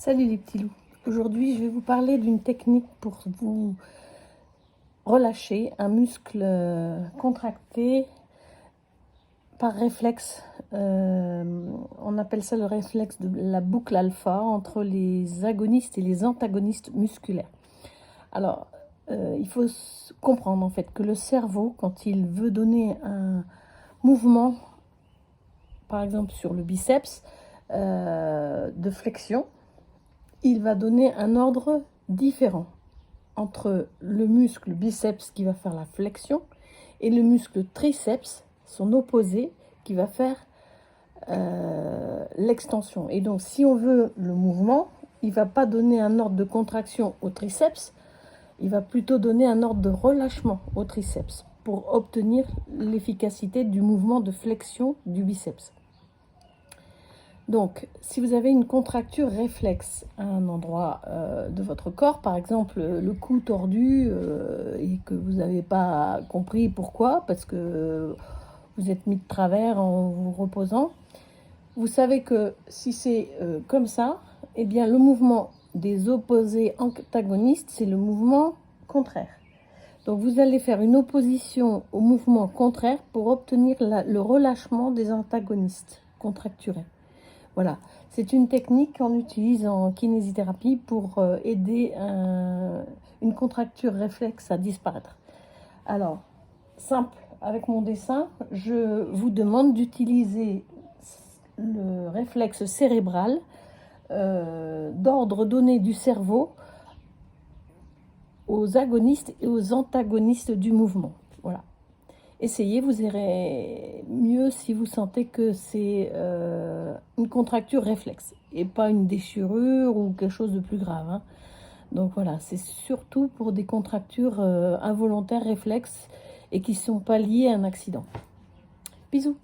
Salut les petits loups. Aujourd'hui, je vais vous parler d'une technique pour vous relâcher un muscle contracté par réflexe. On appelle ça le réflexe de la boucle alpha entre les agonistes et les antagonistes musculaires. Alors, il faut comprendre en fait que le cerveau, quand il veut donner un mouvement, par exemple sur le biceps, de flexion, il va donner un ordre différent entre le muscle biceps qui va faire la flexion et le muscle triceps, son opposé, qui va faire l'extension. Et donc, si on veut le mouvement, il ne va pas donner un ordre de contraction au triceps, il va plutôt donner un ordre de relâchement au triceps pour obtenir l'efficacité du mouvement de flexion du biceps. Donc, si vous avez une contracture réflexe à un endroit de votre corps, par exemple le cou tordu et que vous n'avez pas compris pourquoi, parce que vous êtes mis de travers en vous reposant, vous savez que si c'est comme ça, eh bien le mouvement des opposés antagonistes, c'est le mouvement contraire. Donc vous allez faire une opposition au mouvement contraire pour obtenir le relâchement des antagonistes contracturés. Voilà, c'est une technique qu'on utilise en kinésithérapie pour aider une contracture réflexe à disparaître. Alors, simple, avec mon dessin, je vous demande d'utiliser le réflexe cérébral d'ordre donné du cerveau aux agonistes et aux antagonistes du mouvement. Voilà. Essayez, vous irez mieux si vous sentez que c'est une contracture réflexe et pas une déchirure ou quelque chose de plus grave, hein. Donc voilà, c'est surtout pour des contractures involontaires réflexes et qui ne sont pas liées à un accident. Bisous.